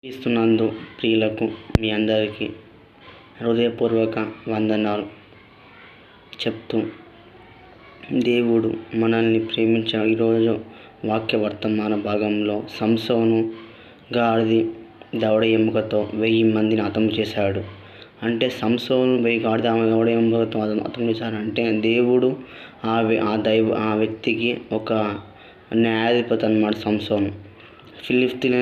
క్రీస్తునందు ప్రియులకు మీ అందరికీ హృదయపూర్వక వందనాలు చెప్తూ దేవుడు మనల్ని ప్రేమించాడు. ఈరోజు వాక్య వర్తమాన భాగంలో సంసోను గాడిద దవడ ఎముకతో 1000 మందిని హతం చేశాడు. అంటే సంసోను గాడిద దవడ ఎముకతో హతం చేశాడంటే దేవుడు ఆ వ్యక్తికి ఒక న్యాయాధిపతి అన్నమాట. సంసోను ఫిలిష్తీయుల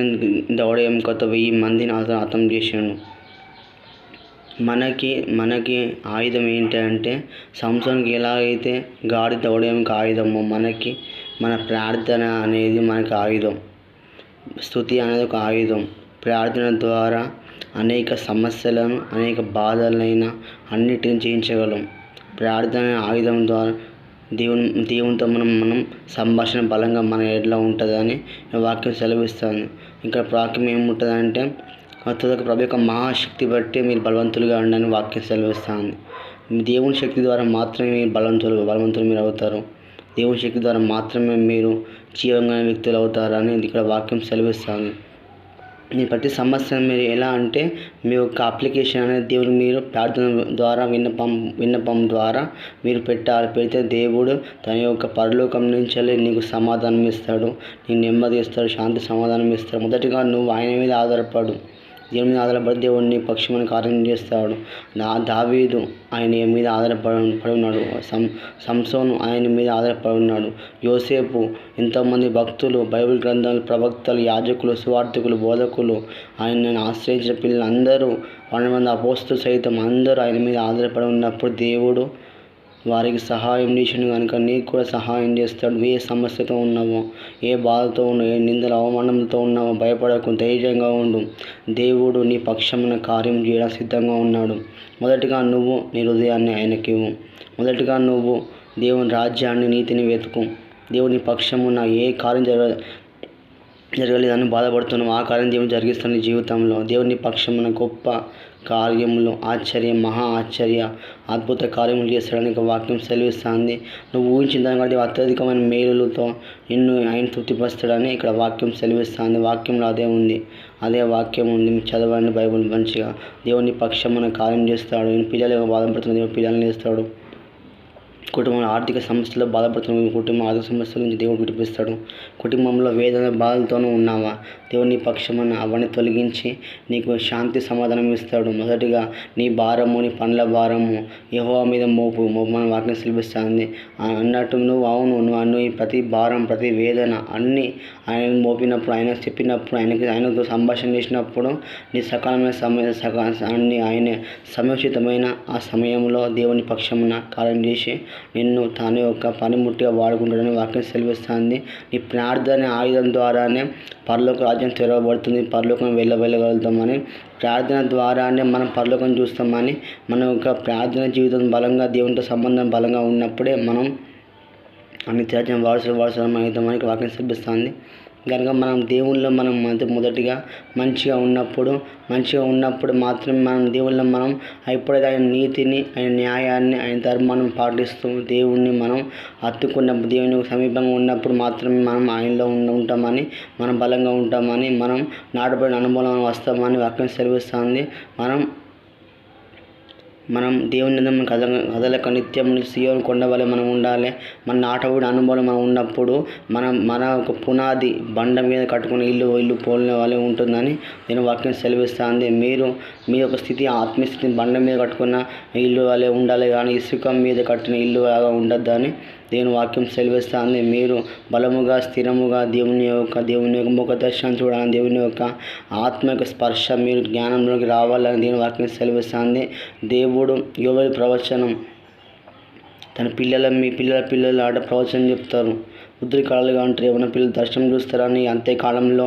దవడ ఎముకతో 1000 మందిని హతం చేశాడు. మనకి ఆయుధం ఏంటంటే సంసోనుకి ఎలాగైతే గాడిద దవడ ఎముక ఆయుధమో మనకి మన ప్రార్థన అనేది మనకి ఆయుధం. స్తుతి అనేది ఒక ఆయుధం. ప్రార్థన ద్వారా అనేక సమస్యలను, అనేక బాధలైనా అన్నిటిని జయించగలం. ప్రార్థన ఆయుధం ద్వారా దేవునితో మనం సంభాషణ బలంగా మన ఎట్లా ఉంటుందని వాక్యం సెలవిస్తుంది. ఇంకా వాక్యం ఏముంటుందంటే ప్రభు యొక్క మహాశక్తి బట్టి మీరు బలవంతులుగా ఉండని వాక్యం సెలవిస్తుంది. దేవుని శక్తి ద్వారా మాత్రమే మీరు బలవంతులు మీరు అవుతారు. దేవుని శక్తి ద్వారా మాత్రమే మీరు జీవంగా వ్యక్తులు అవుతారని ఇక్కడ వాక్యం సెలవిస్తుంది. మీ ప్రతి సమస్య మీరు ఎలా అంటే మీ యొక్క అప్లికేషన్ అనేది దేవుడు మీరు ప్రార్థన ద్వారా విన్నపం ద్వారా మీరు పెడితే దేవుడు తన యొక్క పరలోకం నుంచి నీకు సమాధానం ఇస్తాడు, నీకు నెమ్మది ఇస్తాడు, శాంతి సమాధానం ఇస్తాడు. మొదటిగా నువ్వు ఆయన మీద ఆధారపడు. దేవుని మీద ఆధారపడి దేవుడు నీ పక్షమైన కార్యం చేస్తాడు. దావీదు ఆయన మీద ఆధారపడి ఉన్నాడు. సంసోను ఆయన మీద ఆధారపడి ఉన్నాడు. యోసేపు, ఎంతోమంది భక్తులు, బైబిల్ గ్రంథాలు, ప్రవక్తలు, యాజకులు, సువార్థికులు, బోధకులు, ఆయనను ఆశ్రయించిన పిల్లలందరూ 12 మంది అపోస్తులు సైతం అందరూ ఆయన మీద ఆధారపడి ఉన్నప్పుడు దేవుడు వారికి సహాయం చేసిండు కనుక నీకు కూడా సహాయం చేస్తాడు. ఏ సమస్యతో ఉన్నావో, ఏ బాధతో ఉన్నావో, ఏ నిందల అవమానంతో ఉన్నావో భయపడకు, ధైర్యంగా ఉండు. దేవుడు నీ పక్షమైన కార్యం చేయడానికి సిద్ధంగా ఉన్నాడు. మొదటిగా నువ్వు నీ హృదయాన్ని ఆయనకి ఇవ్వు. మొదటిగా నువ్వు దేవుని రాజ్యాన్ని, నీతిని వెతుకు. దేవుని పక్షమున్న ఏ కార్యం జరగలేదని బాధపడుతున్నావు, ఆ కార్యం దేవుని జరిగిస్తాను నీ జీవితంలో. దేవుని పక్షమున గొప్ప కార్యములు, మహా ఆశ్చర్య, అద్భుత కార్యములు చేస్తాడని వాక్యం సెలవిస్తుంది. నువ్వు ఊహించిన దానికంటే అత్యధికమైన మేలులతో నిన్ను ఆయన తృప్తిపరుస్తాడని ఇక్కడ వాక్యం సెలవిస్తుంది. వాక్యంలో అదే వాక్యం ఉంది. చదవండి బైబిల్ మంచిగా. దేవుని పక్షమున కార్యం చేస్తాడు. పిల్లలు బాధపడుతున్న దేవుడు పిల్లల్ని చేస్తాడు. కుటుంబంలో ఆర్థిక సమస్యలు బాధపడుతున్న కుటుంబం ఆర్థిక సమస్యల నుంచి దేవుడు విడిపిస్తాడు. కుటుంబంలో వేదన బాధలతోనూ ఉన్నావా, దేవుని పక్షమున అవన్నీ తొలగించి నీకు శాంతి సమాధానం ఇస్తాడు. మొదటిగా నీ భారము, నీ పనుల భారము యెహోవా మీద మోపు మన వాక్యం సెలవిస్తుంది అన్నట్టు నువ్వు ప్రతి భారం, ప్రతి వేదన అన్నీ ఆయన మోపినప్పుడు, ఆయన చెప్పినప్పుడు, ఆయనతో సంభాషణ చేసినప్పుడు నీ అన్ని ఆయన సమయోచితమైన ఆ సమయంలో దేవుని పక్షమున కార్యం చేసి నిన్ను తన యొక్క పనిముట్టిగా వాడుకుంటాడని వాక్యం సెలవిస్తుంది. నీ ప్రార్థన ఆయుధం ద్వారానే పరలోక రాజ్యం తెరవబడుతుంది. పరలోకం వెళ్ళగలుగుతామని, ప్రార్థన ద్వారానే మనం పరలోకం చూస్తామని, మన యొక్క ప్రార్థన జీవితం బలంగా, దేవునితో సంబంధం బలంగా ఉన్నప్పుడే మనం అన్ని రాజ్యం వారసులం అవుతామని వాక్యం సెలవిస్తుంది. కనుక మనం దేవుళ్ళో మనం మొదటిగా మంచిగా ఉన్నప్పుడు మాత్రమే మనం దేవుళ్ళో మనం ఎప్పుడైతే ఆయన నీతిని, ఆయన న్యాయాన్ని, ఆయన ధర్మాన్ని పాటిస్తూ దేవుణ్ణి మనం హత్తుకున్నప్పుడు, దేవుని సమీపంగా ఉన్నప్పుడు మాత్రమే మనం ఆయనలో ఉంటామని, మనం బలంగా ఉంటామని, మనం నాటబడిన అనుభవం వస్తామని వాక్యం సెలవిస్తుంది. మనం దేవుని కదలక నిత్యం సియోను కొండ వలె మనం ఉండాలి. మన నాటబడిన అనుభవం మనం ఉన్నప్పుడు మన ఒక పునాది బండ మీద కట్టుకున్న ఇల్లు పోలిన వలె ఉంటుందని నేను వాక్యం సెలవిస్తుంది. మీరు మీ యొక్క స్థితి, ఆత్మీయస్థితిని బండ మీద కట్టుకున్న ఇల్లు వలె ఉండాలి కానీ ఇసుక మీద కట్టిన ఇల్లు లాగా ఉండద్దని దేవుని వాక్యం సెలవిస్తుంది. మీరు బలముగా, స్థిరముగా దేవుని యొక్క ముఖ దర్శనం చూడాలని, దేవుని యొక్క ఆత్మ యొక్క స్పర్శ మీరు జ్ఞానంలోకి రావాలని దేవుని వాక్యం సెలవిస్తుంది. దేవుడు యోవేలు ప్రవచనం తన మీ పిల్లల ఆట ప్రవచనం చెప్తారు. ఉద్రికాలుగా ఉంటారు. ఏమైనా పిల్లలు దర్శనం చూస్తారని అంత్యకాలంలో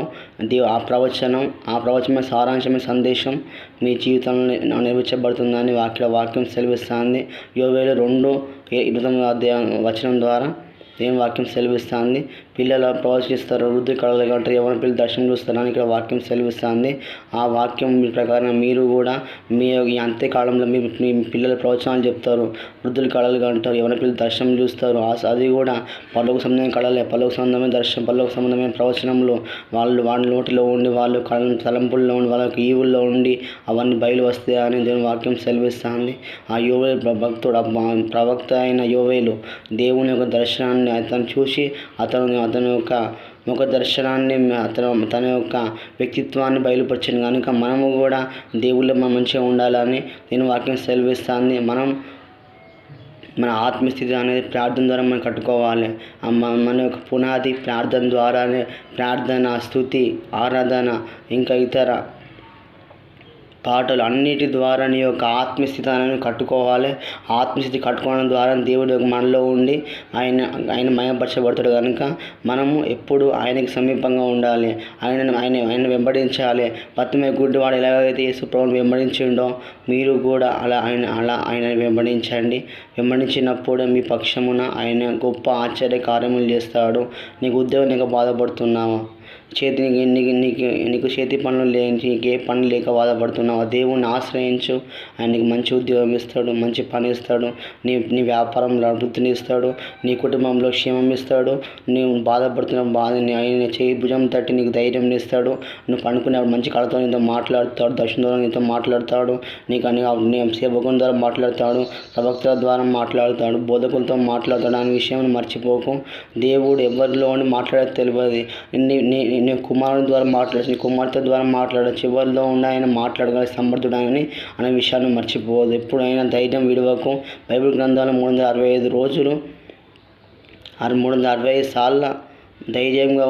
ఆ ప్రవచనమే సారాంశమైన సందేశం మీ జీవితంలో నెరవేర్చబడుతుందని వాక్యం సెలవిస్తుంది. యోవేలు 2:29 వచనం ద్వారా దేవుని వాక్యం సెలవిస్తుంది. పిల్లలు ప్రవచిస్తారు, వృద్ధులు కళలు కంటారు, యవన పిల్లలు దర్శనం చూస్తారని ఇక్కడ వాక్యం సెలవిస్తుంది. ఆ వాక్యం ప్రకారం మీరు కూడా మీ ఈ అంత్యకాలంలో మీ పిల్లల ప్రవచనాలు చెప్తారు, వృద్ధులు కళలు కంటారు, యవన పిల్లలు దర్శనం చూస్తారు. అది కూడా పరలోక సంబంధమైన కళలే, పరలోక సంబంధమైన దర్శనం, పరలోక సంబంధమైన ప్రవచనంలో వాళ్ళ నోటిలో ఉండి, వాళ్ళు తలంపుల్లో ఉండి, వాళ్ళకి ఈవుల్లో ఉండి అవన్నీ బయలు వస్తాయని దేవుని వాక్యం సెలవిస్తుంది. ఆ యోవేలు భక్తుడు, ప్రవక్త అయిన యోవేలు దేవుని యొక్క దర్శనాన్ని అతను చూసి అతని యొక్క ముఖ దర్శనాన్ని తన యొక్క వ్యక్తిత్వాన్ని బయలుపరిచింది. కనుక మనము కూడా దేవుళ్ళో మనం మంచిగా ఉండాలని నేను వాక్యం సెలవిస్తుంది. మన ఆత్మస్థితి అనేది ప్రార్థన ద్వారా మనం కట్టుకోవాలి. మన యొక్క పునాది ప్రార్థన ద్వారానే. ప్రార్థన, స్తుతి, ఆరాధన, ఇంకా ఇతర పాటలు అన్నిటి ద్వారా నీ యొక్క ఆత్మస్థితి అనేది కట్టుకోవాలి. ఆత్మస్థితి కట్టుకోవడం ద్వారా దేవుడు మనలో ఉండి ఆయన మయపరచబడతాడు. కనుక మనము ఎప్పుడు ఆయనకి సమీపంగా ఉండాలి, ఆయన వెంబడించాలి. పత్తిమే గుడ్డివాడు ఎలాగైతే యేసు ప్రభువును వెంబడించిండో మీరు కూడా ఆయన వెంబడించండి. వెంబడించినప్పుడు మీ పక్షమున ఆయన గొప్ప ఆశ్చర్య కార్యములు చేస్తాడు. నీకు ఉద్యోగం లేక బాధపడుతున్నావా? నీకు చేతి పనులు నీకే పని లేక బాధపడుతున్నావా? దేవుణ్ణి ఆశ్రయించు. ఆయనకి మంచి ఉద్యోగం ఇస్తాడు, మంచి పని ఇస్తాడు, నీ వ్యాపారంలో అభివృద్ధిని ఇస్తాడు, నీ కుటుంబంలో క్షేమం ఇస్తాడు. నీవు బాధపడుతున్న బాధని ఆయన చేయి భుజం తట్టి నీకు ధైర్యం ఇస్తాడు. నువ్వు పనుకునేప్పుడు మంచి కళతో నీతో మాట్లాడతాడు, దర్శనం ద్వారా నీతో మాట్లాడతాడు, నీ సేవకుల ద్వారా మాట్లాడతాడు, ప్రవక్తల ద్వారా మాట్లాడతాడు, బోధకులతో మాట్లాడతాడు. అనే విషయం మర్చిపోకు. దేవుడు ఎవరిలో ఉండి మాట్లాడేది తెలియదు. నీ కుమారుని ద్వారా మాట్లాడచ్చు, నీ కుమార్తె ద్వారా మాట్లాడచ్చు. ఎవరిలో ఉన్న ఆయన మాట్లాడగల సమర్థుడని అనే విషయాన్ని మర్చిపోవద్దు. ఎప్పుడైనా ధైర్యం విడవకు. బైబిల్ గ్రంథాలు 365 రోజులు 365 సార్లు ధైర్యంగా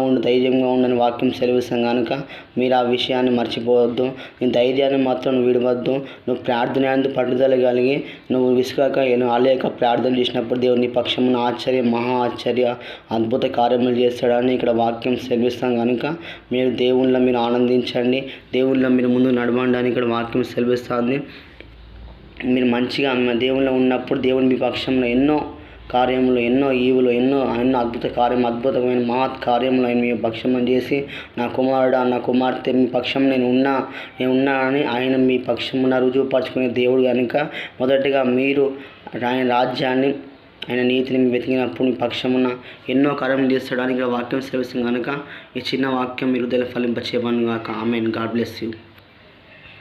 ఉండని వాక్యం సెలవిస్తాం. కనుక మీరు ఆ విషయాన్ని మర్చిపోవద్దు. నీ ధైర్యాన్ని మాత్రం విడవద్దు. నువ్వు ప్రార్థన అందు పట్టుదల కలిగి నువ్వు విసుగాక ఆలేక ప్రార్థన చేసినప్పుడు దేవుని పక్షమున మహా ఆశ్చర్య అద్భుత కార్యములు చేస్తాడని ఇక్కడ వాక్యం సెలవిస్తాం. కనుక మీరు దేవుళ్ళ మీరు ఆనందించండి, దేవుళ్ళ మీరు ముందు నడవండి అని ఇక్కడ వాక్యం సెలవిస్తుంది. మీరు మంచిగా దేవుళ్ళ ఉన్నప్పుడు దేవుని మీ పక్షంలో ఎన్నో కార్యములు, ఎన్నో ఈవులు, ఎన్నో అద్భుతమైన మహత్ కార్యములు ఆయన మీ పక్షం చేసి నా కుమారుడా, నా కుమార్తె మీ పక్షం నేను ఉన్నానని ఆయన మీ పక్షమున రుజువుపరచుకునే దేవుడు. కనుక మొదటిగా మీరు ఆయన రాజ్యాన్ని, ఆయన నీతిని వెతికినప్పుడు మీ పక్షమున ఎన్నో కార్యములు చేస్తాడని ఇక్కడ వాక్యం సెలవిస్తుంది. కనుక ఈ చిన్న వాక్యం మీరు ఫలింపచేయను గాక. ఆమేన్. God bless you.